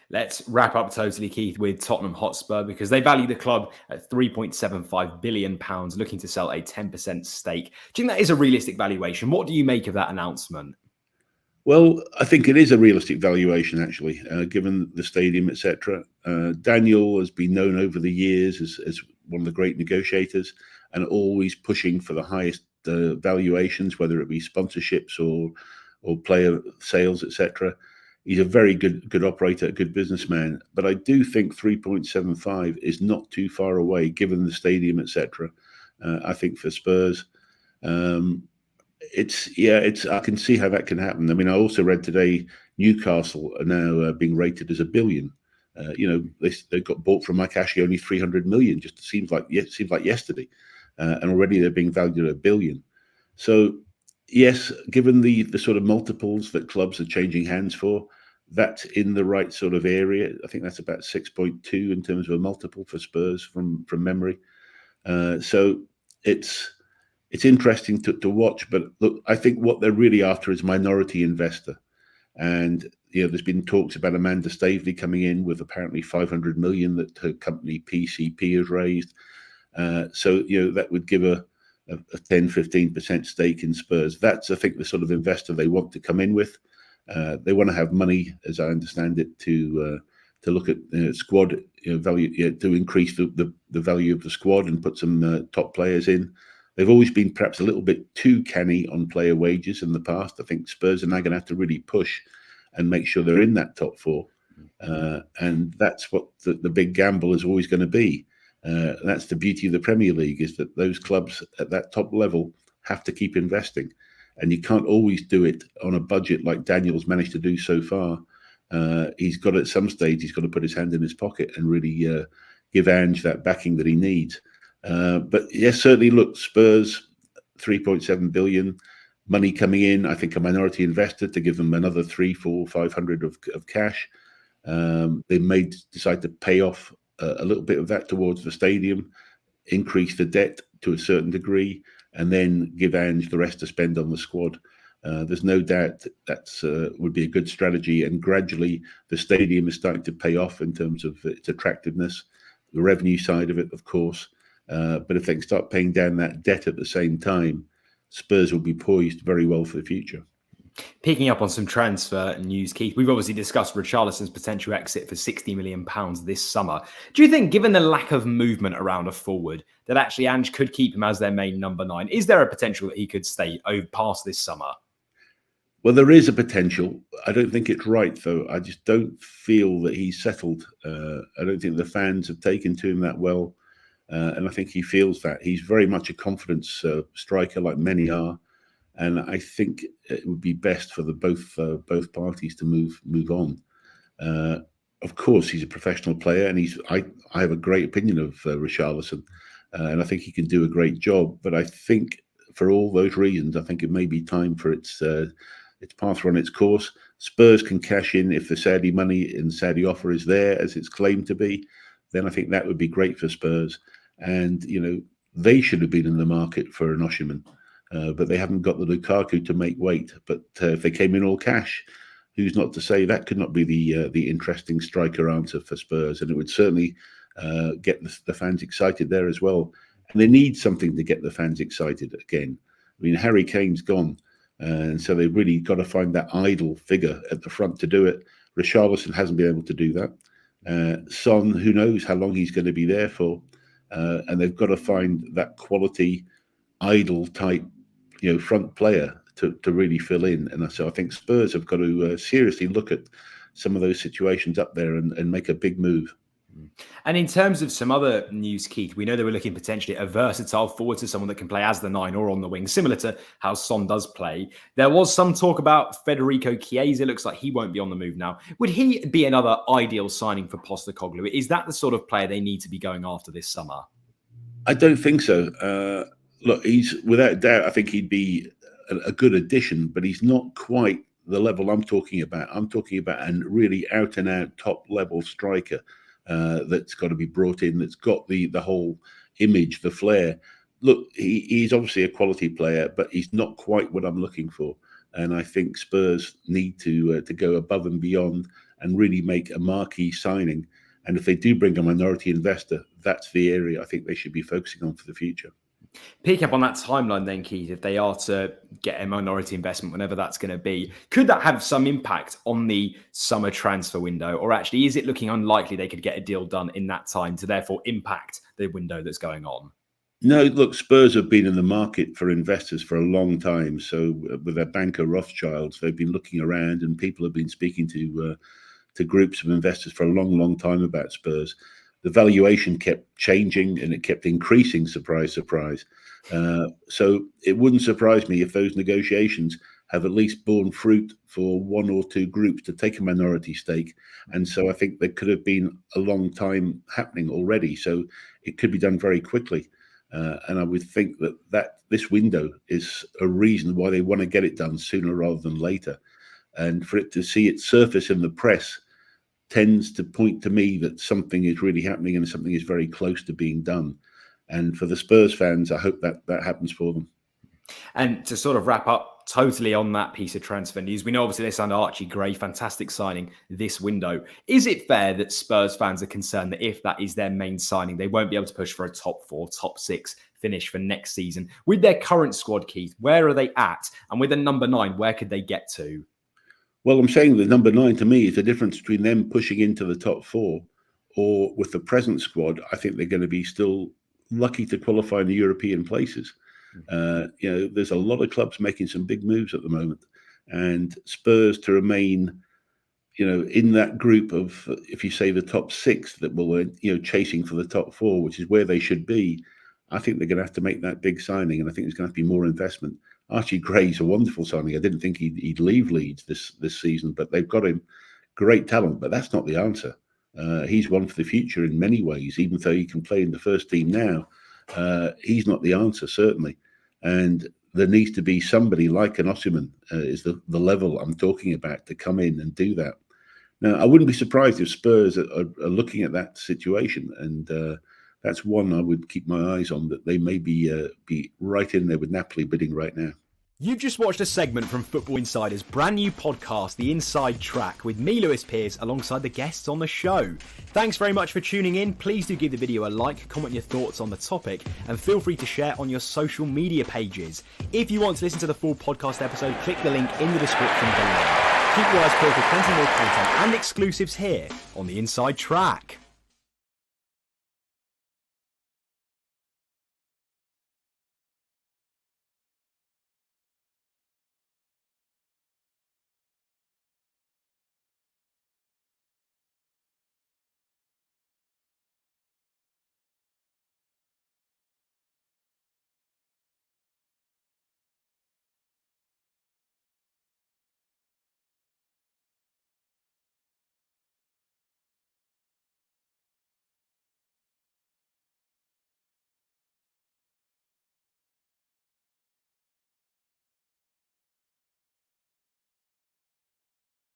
Let's wrap up totally, Keith, with Tottenham Hotspur, because they value the club at £3.75 billion, looking to sell a 10% stake. Do you think that is a realistic valuation? What do you make of that announcement? Well, I think it is a realistic valuation, actually, given the stadium, etc. Daniel has been known over the years as one of the great negotiators and always pushing for the highest valuations, whether it be sponsorships or player sales, etc. He's a very good operator, a good businessman. But I do think 3.75 is not too far away, given the stadium, etc. I think for Spurs, I can see how that can happen. I mean, I also read today Newcastle are now being rated as $1 billion. They got bought from Mike Ashley only 300 million. Just seems like yesterday, and already they're being valued at $1 billion. So yes, given the sort of multiples that clubs are changing hands for, that's in the right sort of area. I think that's about 6.2 in terms of a multiple for Spurs from memory. So it's interesting to watch, but look, I think what they're really after is minority investor. And there's been talks about Amanda Staveley coming in with apparently 500 million that her company PCP has raised. So that would give a 10-15% stake in Spurs. That's, I think, the sort of investor they want to come in with. They want to have money, as I understand it, to look at squad value, to increase the value of the squad and put some top players in. They've always been perhaps a little bit too canny on player wages in the past. I think Spurs are now going to have to really push and make sure they're in that top four. And that's what the big gamble is always going to be. That's the beauty of the Premier League, is that those clubs at that top level have to keep investing. And you can't always do it on a budget like Daniel's managed to do so far. He's got, at some stage, he's got to put his hand in his pocket and really give Ange that backing that he needs. But yes, certainly, look, Spurs, 3.7 billion, money coming in. I think a minority investor to give them another 3, 4, 500 of cash. They may decide to pay off a little bit of that towards the stadium, increase the debt to a certain degree, and then give Ange the rest to spend on the squad. There's no doubt that would be a good strategy, and gradually the stadium is starting to pay off in terms of its attractiveness, the revenue side of it, of course. But if they can start paying down that debt at the same time, Spurs will be poised very well for the future. Picking up on some transfer news, Keith, we've obviously discussed Richarlison's potential exit for £60 million this summer. Do you think, given the lack of movement around a forward, that actually Ange could keep him as their main number 9? Is there a potential that he could stay past this summer? Well, there is a potential. I don't think it's right, though. I just don't feel that he's settled. I don't think the fans have taken to him that well. And I think he feels that. He's very much a confidence striker, like many are. And I think it would be best for both parties to move on. Of course, he's a professional player, and I have a great opinion of Richarlison, and I think he can do a great job. But I think, for all those reasons, I think it may be time for its path run its course. Spurs can cash in if the Saudi money and Saudi offer is there, as it's claimed to be. Then I think that would be great for Spurs. And they should have been in the market for an Osimhen. But they haven't got the Lukaku to make weight. But if they came in all cash, who's not to say that could not be the interesting striker answer for Spurs? And it would certainly get the fans excited there as well. And they need something to get the fans excited again. I mean, Harry Kane's gone, and so they've really got to find that idol figure at the front to do it. Richarlison hasn't been able to do that. Son, who knows how long he's going to be there for? And they've got to find that quality idol type front player to really fill in. And so I think Spurs have got to seriously look at some of those situations up there and make a big move. And in terms of some other news, Keith, we know they were looking potentially at a versatile forward, to someone that can play as the 9 or on the wing, similar to how Son does play. There was some talk about Federico Chiesa. Looks like he won't be on the move now. Would he be another ideal signing for Postecoglou? Is that the sort of player they need to be going after this summer? I don't think so. Look, he's without doubt, I think he'd be a good addition, but he's not quite the level I'm talking about. I'm talking about a really out-and-out top-level striker that's got to be brought in, that's got the whole image, the flair. Look, he's obviously a quality player, but he's not quite what I'm looking for. And I think Spurs need to go above and beyond and really make a marquee signing. And if they do bring a minority investor, that's the area I think they should be focusing on for the future. Picking up on that timeline then, Keith, if they are to get a minority investment, whenever that's going to be, could that have some impact on the summer transfer window? Or actually, is it looking unlikely they could get a deal done in that time to therefore impact the window that's going on? No, look, Spurs have been in the market for investors for a long time. So with their banker Rothschilds, they've been looking around, and people have been speaking to groups of investors for a long, long time about Spurs. The valuation kept changing and it kept increasing, surprise, surprise. So it wouldn't surprise me if those negotiations have at least borne fruit for one or two groups to take a minority stake. And so I think there could have been a long time happening already. So it could be done very quickly. And I would think that this window is a reason why they want to get it done sooner rather than later. And for it to see it surface in the press tends to point to me that something is really happening and something is very close to being done. And for the Spurs fans, I hope that happens for them. And to sort of wrap up totally on that piece of transfer news, we know obviously they signed Archie Gray, fantastic signing this window. Is it fair that Spurs fans are concerned that if that is their main signing, they won't be able to push for a top 4, top 6 finish for next season? With their current squad, Keith, where are they at? And with a number 9, where could they get to? Well, I'm saying that number 9 to me is the difference between them pushing into the top 4 or with the present squad. I think they're going to be still lucky to qualify in the European places. There's a lot of clubs making some big moves at the moment, and Spurs to remain, in that group of, if you say the top 6 that will, chasing for the top 4, which is where they should be. I think they're going to have to make that big signing, and I think there's going to have to be more investment. Archie Gray's a wonderful signing. I didn't think he'd leave Leeds this season, but they've got him. Great talent, but that's not the answer. He's one for the future in many ways, even though he can play in the first team now. He's not the answer, certainly. And there needs to be somebody like an Osimhen, is the level I'm talking about, to come in and do that. Now, I wouldn't be surprised if Spurs are looking at that situation, and that's one I would keep my eyes on, that they may be right in there with Napoli bidding right now. You've just watched a segment from Football Insider's brand new podcast, The Inside Track, with me, Lewis Pearce, alongside the guests on the show. Thanks very much for tuning in. Please do give the video a like, comment your thoughts on the topic, and feel free to share on your social media pages. If you want to listen to the full podcast episode, click the link in the description below. Keep your eyes peeled for plenty more content and exclusives here on The Inside Track.